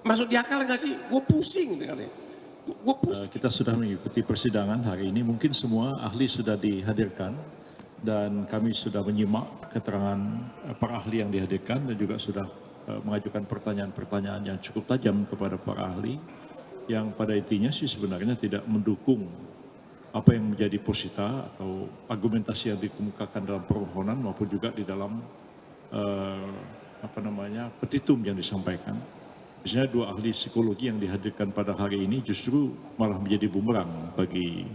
Masuk di akal nggak sih? Gue pusing katanya. Gue pusing. Kita sudah mengikuti persidangan hari ini. Mungkin semua ahli sudah dihadirkan dan kami sudah menyimak keterangan para ahli yang dihadirkan dan juga sudah mengajukan pertanyaan-pertanyaan yang cukup tajam kepada para ahli yang pada intinya sih sebenarnya tidak mendukung apa yang menjadi posita atau argumentasi yang dikemukakan dalam permohonan maupun juga di dalam petitum yang disampaikan. Misalnya dua ahli psikologi yang dihadirkan pada hari ini justru malah menjadi bumerang bagi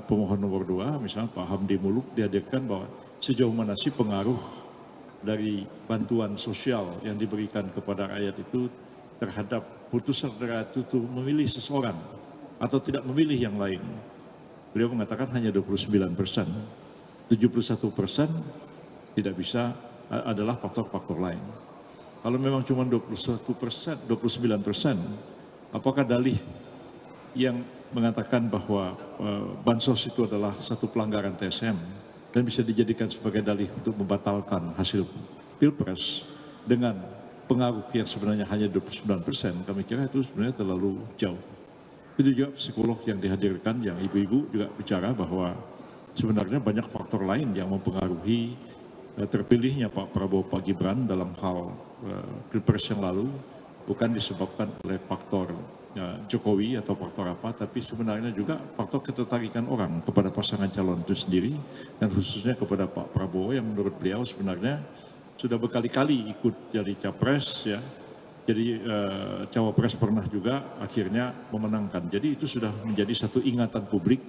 pemohon nomor 2, misalnya Pak Hamdi Muluk dihadirkan bahwa sejauh mana sih pengaruh dari bantuan sosial yang diberikan kepada rakyat itu terhadap putusan rakyat itu memilih seseorang atau tidak memilih yang lain. Beliau mengatakan hanya 29%, 71% tidak bisa adalah faktor-faktor lain. Kalau memang cuma 21%, 29%, apakah dalih yang mengatakan bahwa bansos itu adalah satu pelanggaran TSM dan bisa dijadikan sebagai dalih untuk membatalkan hasil Pilpres dengan pengaruh yang sebenarnya hanya 29%, kami kira itu sebenarnya terlalu jauh. Itu juga psikolog yang dihadirkan, yang ibu-ibu juga bicara bahwa sebenarnya banyak faktor lain yang mempengaruhi terpilihnya Pak Prabowo, Pak Gibran dalam hal Pilpres yang lalu, bukan disebabkan oleh faktor Jokowi atau faktor apa, tapi sebenarnya juga faktor ketertarikan orang kepada pasangan calon itu sendiri, dan khususnya kepada Pak Prabowo yang menurut beliau sebenarnya sudah berkali-kali ikut jadi capres, ya, jadi cawapres pernah juga akhirnya memenangkan. Jadi itu sudah menjadi satu ingatan publik.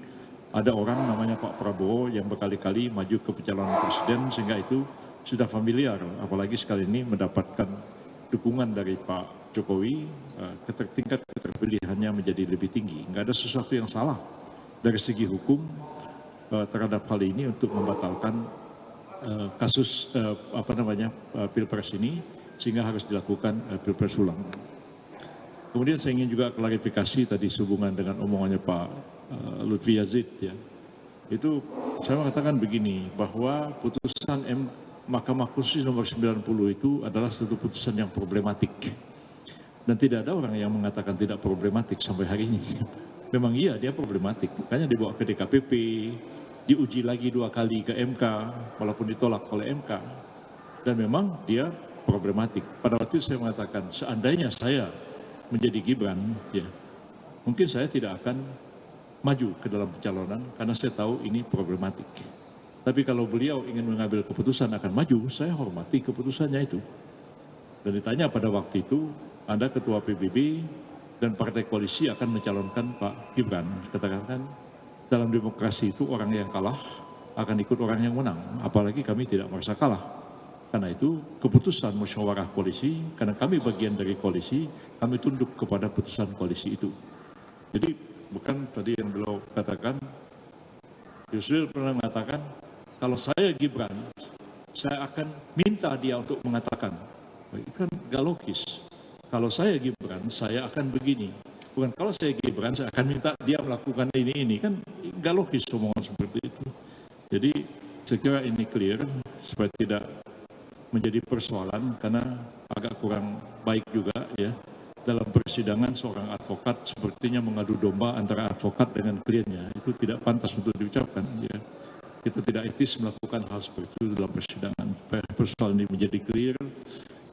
Ada orang namanya Pak Prabowo yang berkali-kali maju ke pencalonan presiden, sehingga itu sudah familiar, apalagi sekali ini mendapatkan dukungan dari Pak Jokowi, tingkat keterpilihannya menjadi lebih tinggi. Nggak ada sesuatu yang salah dari segi hukum terhadap hal ini untuk membatalkan kasus Pilpres ini, sehingga harus dilakukan Pilpres ulang. Kemudian saya ingin juga klarifikasi tadi sehubungan dengan omongannya Pak Lutfi Yazid, ya. Itu saya mengatakan begini, bahwa putusan Mahkamah Konstitusi nomor 90 itu adalah satu putusan yang problematik. Dan tidak ada orang yang mengatakan tidak problematik sampai hari ini. Memang iya dia problematik, makanya dibawa ke DKPP, diuji lagi 2 kali ke MK, walaupun ditolak oleh MK. Dan memang dia problematik. Pada waktu itu saya mengatakan, seandainya saya menjadi Gibran, ya, mungkin saya tidak akan maju ke dalam pencalonan karena saya tahu ini problematik. Tapi kalau beliau ingin mengambil keputusan akan maju, saya hormati keputusannya itu. Dan ditanya pada waktu itu, Anda ketua PBB dan partai koalisi akan mencalonkan Pak Gibran. Katakan dalam demokrasi itu orang yang kalah akan ikut orang yang menang. Apalagi kami tidak merasa kalah. Karena itu keputusan musyawarah koalisi, karena kami bagian dari koalisi, kami tunduk kepada putusan koalisi itu. Jadi bukan tadi yang beliau katakan, Yusril pernah mengatakan, kalau saya Gibran, saya akan minta dia untuk mengatakan. Itu kan gak logis. Kalau saya Gibran, saya akan begini. Bukan kalau saya Gibran, saya akan minta dia melakukan ini. Kan gak logis omongan seperti itu. Jadi saya kira ini clear, supaya tidak menjadi persoalan, karena agak kurang baik juga, ya. Dalam persidangan seorang advokat sepertinya mengadu domba antara advokat dengan kliennya. Itu tidak pantas untuk diucapkan, ya. Kita tidak etis melakukan hal seperti itu dalam persidangan. Persoalan ini menjadi clear,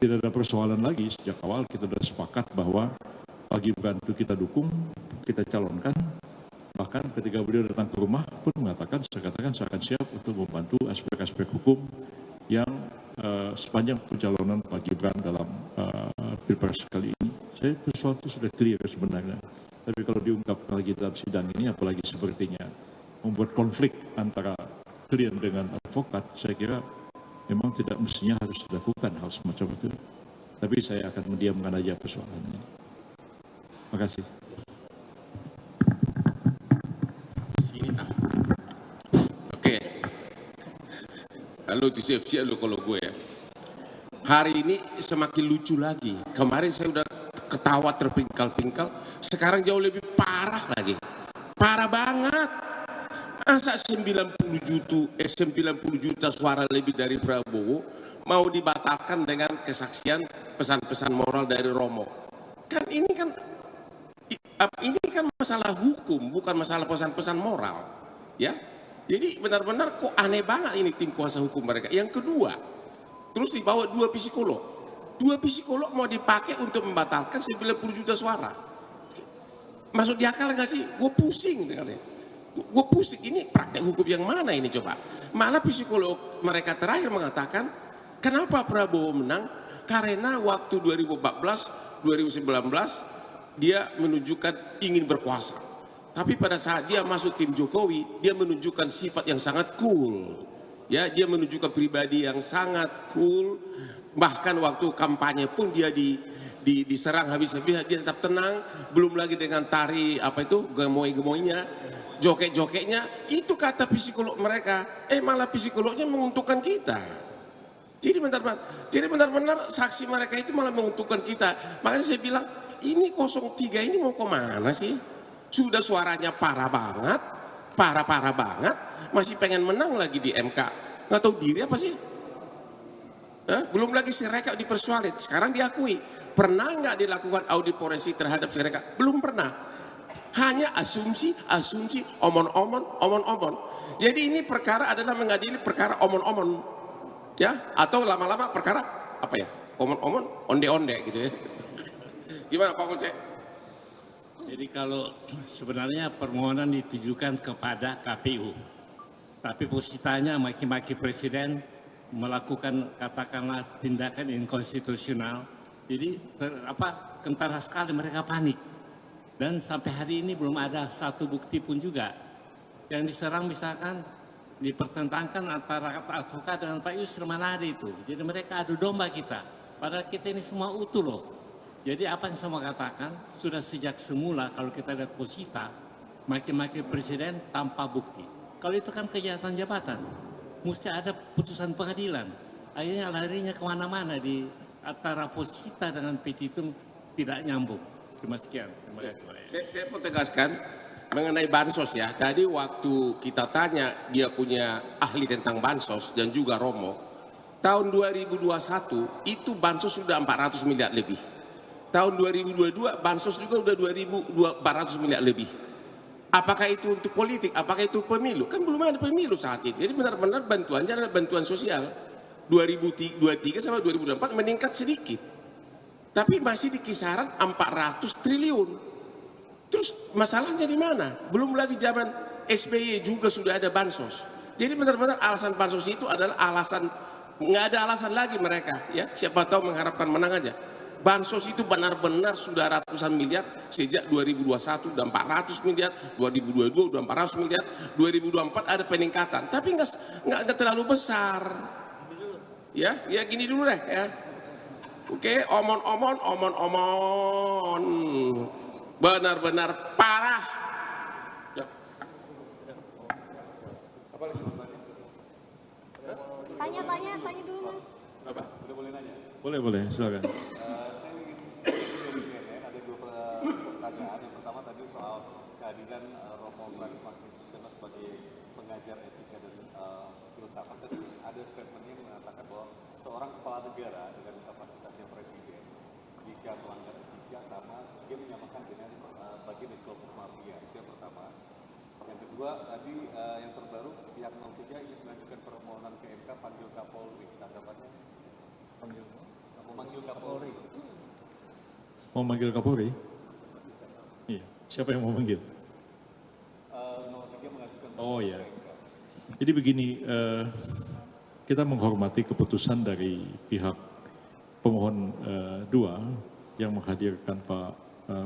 tidak ada persoalan lagi. Sejak awal kita sudah sepakat bahwa Pak Gibran itu kita dukung, kita calonkan. Bahkan ketika beliau datang ke rumah pun mengatakan, saya katakan saya akan siap untuk membantu aspek-aspek hukum yang sepanjang pencalonan Pak Gibran dalam Pilpres kali ini. Saya persoalan itu sudah clear sebenarnya. Tapi kalau diungkap lagi dalam sidang ini, apalagi sepertinya membuat konflik antara klien dengan advokat, saya kira memang tidak mestinya harus dilakukan hal semacam itu. Tapi saya akan mendiamkan aja persoalannya. Terima kasih. Sini tak. Oke. Lalu siap-siap lo kalau gue, ya. Hari ini semakin lucu lagi. Kemarin saya udah ketawa terpingkal-pingkal, sekarang jauh lebih parah lagi. Parah banget. Masa 90 juta suara lebih dari Prabowo mau dibatalkan dengan kesaksian pesan-pesan moral dari Romo. Kan ini kan masalah hukum, bukan masalah pesan-pesan moral, ya. Jadi benar-benar kok aneh banget ini tim kuasa hukum mereka. Yang kedua, terus dibawa dua psikolog mau dipakai untuk membatalkan 90 juta suara. Masuk di akal nggak sih? Gue pusing dengannya. Gue pusing, ini praktek hukum yang mana ini coba? Malah psikolog mereka terakhir mengatakan, kenapa Prabowo menang? Karena waktu 2014, 2019 dia menunjukkan ingin berkuasa. Tapi pada saat dia masuk tim Jokowi, dia menunjukkan sifat yang sangat cool. Ya, dia menunjukkan pribadi yang sangat cool. Bahkan waktu kampanye pun dia diserang habis-habis, dia tetap tenang. Belum lagi dengan tari apa itu gemoy-gemoynya, joget-jogetnya. Itu kata psikolog mereka. Malah psikolognya menguntungkan kita. Jadi benar-benar saksi mereka itu malah menguntungkan kita. Makanya saya bilang, ini 03 ini mau kemana sih? Sudah suaranya parah banget, masih pengen menang lagi di MK. Nggak tahu diri apa sih? Belum lagi Sirekap dipersualit, sekarang diakui. Pernah nggak dilakukan audit forensik terhadap Sirekap? Belum pernah. Hanya asumsi, omon-omon. Jadi ini perkara adalah mengadili perkara omon-omon, ya? Atau lama-lama perkara apa ya? Omon-omon, onde-onde gitu ya. Gimana Pak Kunce? Jadi kalau sebenarnya permohonan ditujukan kepada KPU, tapi posisinya maki-maki presiden melakukan katakanlah tindakan inkonstitusional. Jadi kentara sekali mereka panik. Dan sampai hari ini belum ada satu bukti pun juga. Yang diserang misalkan dipertentangkan antara Pak Advokat dengan Pak Yusril Manadi itu. Jadi mereka adu domba kita. Padahal kita ini semua utuh loh. Jadi apa yang saya mau katakan, sudah sejak semula kalau kita lihat posita, maki-maki presiden tanpa bukti. Kalau itu kan kejahatan jabatan, mesti ada putusan pengadilan. Akhirnya larinya kemana-mana di antara posita dengan petitum tidak nyambung. Terima kasih. Saya mau tegaskan mengenai bansos ya. Tadi waktu kita tanya dia punya ahli tentang bansos dan juga Romo, tahun 2021 itu bansos sudah 400 miliar lebih. Tahun 2022 bansos juga udah 2.400 miliar lebih. Apakah itu untuk politik? Apakah itu pemilu? Kan belum ada pemilu saat ini. Jadi benar-benar bantuannya adalah bantuan sosial. 2023 sampai 2024 meningkat sedikit. Tapi masih di kisaran 400 triliun. Terus masalahnya di mana? Belum lagi zaman SBY juga sudah ada bansos. Jadi benar-benar alasan bansos itu adalah alasan, nggak ada alasan lagi mereka. Ya, siapa tahu mengharapkan menang aja. Bansos itu benar-benar sudah ratusan miliar sejak 2021 udah 400 miliar, 2022 udah 400 miliar, 2024 ada peningkatan, tapi nggak terlalu besar. Ya gini dulu deh ya. Oke, omon-omon, benar-benar parah. Ya. Tanya dulu Mas. Apa? Boleh, silakan. Ada dua pertanyaan. Yang pertama tadi soal kehadiran Romo Magnisuseno sebagai pengajar etika dan filsafat. Tadi ada statementnya yang mengatakan bahwa seorang kepala negara dengan kapasitasnya presiden, jika melanggar etika sama dia menyamakan dengan bagian dari kelompok mafia. Itu yang pertama. Yang kedua tadi yang terbaru pihak 03 ingin mengajukan permohonan ke MK panggil Kapolri. Tanggapannya? Memanggil Kapolri. Mau manggil Kapolri? Iya. Siapa yang mau manggil? 03 mengajukan. Oh ya. Jadi begini, kita menghormati keputusan dari pihak pemohon 2 yang menghadirkan Pak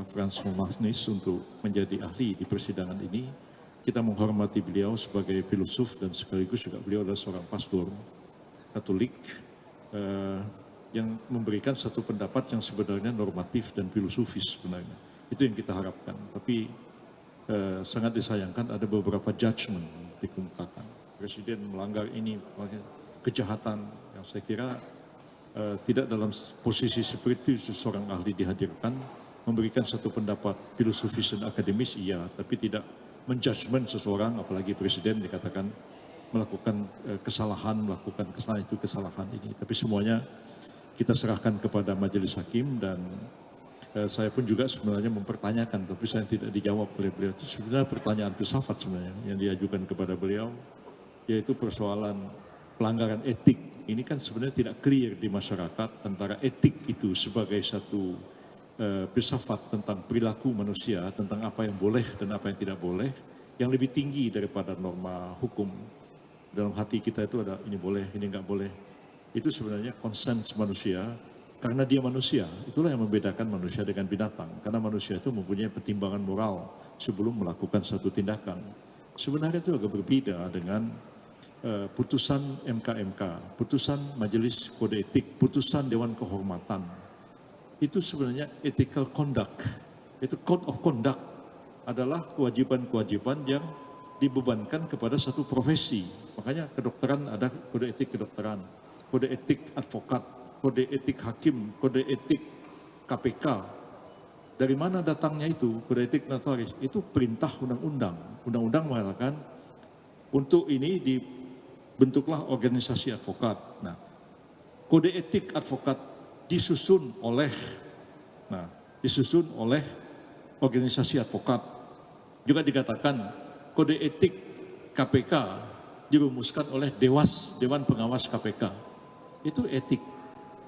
Frans Magnis untuk menjadi ahli di persidangan ini. Kita menghormati beliau sebagai filosof dan sekaligus juga beliau adalah seorang pastor Katolik yang memberikan satu pendapat yang sebenarnya normatif dan filosofis sebenarnya. Itu yang kita harapkan. Tapi sangat disayangkan ada beberapa judgement dikemukakan. Presiden melanggar ini, kejahatan yang saya kira tidak dalam posisi seperti itu seorang ahli dihadirkan, memberikan satu pendapat filosofis dan akademis, iya, tapi tidak menjudgment seseorang, apalagi presiden dikatakan melakukan kesalahan itu kesalahan ini. Tapi semuanya kita serahkan kepada majelis hakim dan saya pun juga sebenarnya mempertanyakan, tapi saya tidak dijawab oleh beliau. Itu sebenarnya pertanyaan filsafat sebenarnya yang diajukan kepada beliau, yaitu persoalan pelanggaran etik. Ini kan sebenarnya tidak clear di masyarakat antara etik itu sebagai satu filsafat tentang perilaku manusia, tentang apa yang boleh dan apa yang tidak boleh, yang lebih tinggi daripada norma hukum. Dalam hati kita itu ada ini boleh, ini enggak boleh. Itu sebenarnya konsens manusia, karena dia manusia. Itulah yang membedakan manusia dengan binatang. Karena manusia itu mempunyai pertimbangan moral sebelum melakukan satu tindakan. Sebenarnya itu agak berbeda dengan putusan MK, putusan Majelis Kode Etik, putusan Dewan Kehormatan. Itu sebenarnya ethical conduct. Itu code of conduct adalah kewajiban-kewajiban yang dibebankan kepada satu profesi. Makanya kedokteran ada kode etik kedokteran, kode etik advokat, kode etik hakim, kode etik KPK. Dari mana datangnya itu kode etik notaris? Itu perintah undang-undang. Undang-undang mengatakan untuk ini dibentuklah organisasi advokat. Nah, kode etik advokat disusun oleh organisasi advokat. Juga dikatakan kode etik KPK dirumuskan oleh Dewan Pengawas KPK. Itu etik,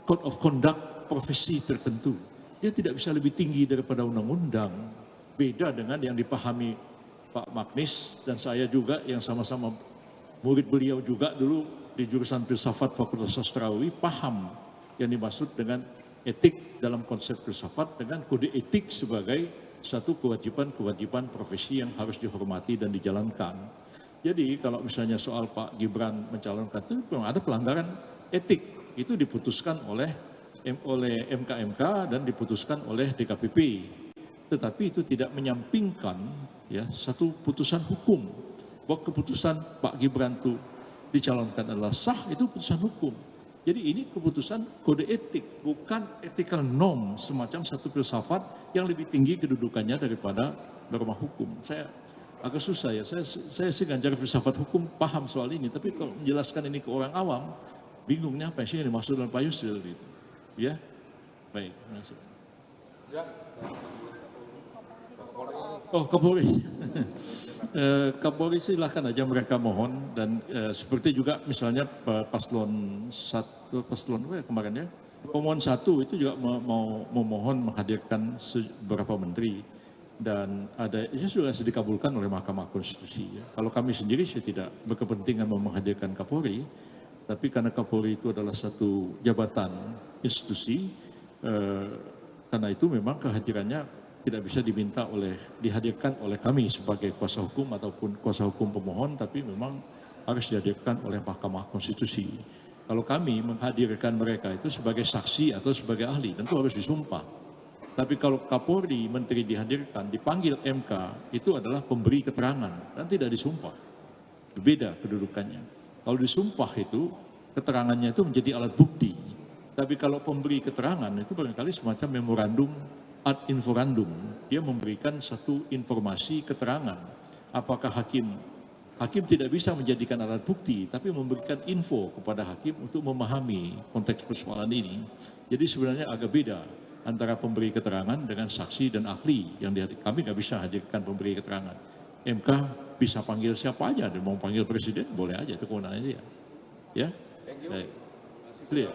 code of conduct profesi tertentu. Dia tidak bisa lebih tinggi daripada undang-undang. Beda dengan yang dipahami Pak Magnis dan saya juga yang sama-sama murid beliau juga dulu di jurusan filsafat Fakultas Sastrawi, paham yang dimaksud dengan etik dalam konsep filsafat dengan kode etik sebagai satu kewajiban-kewajiban profesi yang harus dihormati dan dijalankan. Jadi kalau misalnya soal Pak Gibran mencalonkan itu memang ada pelanggaran etik, itu diputuskan oleh MK dan diputuskan oleh DKPP. Tetapi itu tidak menyampingkan ya satu putusan hukum bahwa keputusan Pak Gibran itu dicalonkan adalah sah, itu putusan hukum. Jadi ini keputusan kode etik, bukan ethical norm, semacam satu filsafat yang lebih tinggi kedudukannya daripada norma hukum. Saya agak susah ya, saya sih ngajar filsafat hukum, paham soal ini, tapi kalau menjelaskan ini ke orang awam, bingungnya apa sih yang dimaksud dengan Pak Yusril gitu. Ya, baik, terima kasih. Oh, Kapolri. Kapolri silahkan aja mereka mohon dan seperti juga misalnya paslon kemarin ya, pemohon 1 itu juga mau memohon menghadirkan beberapa menteri dan ada ya sudah dikabulkan oleh Mahkamah Konstitusi. Ya. Kalau kami sendiri saya tidak berkepentingan menghadirkan Kapolri, tapi karena Kapolri itu adalah satu jabatan institusi, karena itu memang kehadirannya tidak bisa dihadirkan oleh kami sebagai kuasa hukum ataupun kuasa hukum pemohon, tapi memang harus dihadirkan oleh Mahkamah Konstitusi. Kalau kami menghadirkan mereka itu sebagai saksi atau sebagai ahli, tentu harus disumpah. Tapi kalau Kapolri, Menteri dihadirkan, dipanggil MK, itu adalah pemberi keterangan dan tidak disumpah. Berbeda kedudukannya. Kalau disumpah itu, keterangannya itu menjadi alat bukti. Tapi kalau pemberi keterangan itu barangkali semacam memorandum ad inforandum, dia memberikan satu informasi keterangan. Apakah hakim tidak bisa menjadikan alat bukti, tapi memberikan info kepada hakim untuk memahami konteks persoalan ini. Jadi sebenarnya agak beda antara pemberi keterangan dengan saksi dan ahli yang kami nggak bisa hadirkan pemberi keterangan. MK bisa panggil siapa aja, dan mau panggil presiden boleh aja, itu kewenangannya dia. Ya, baik, clear.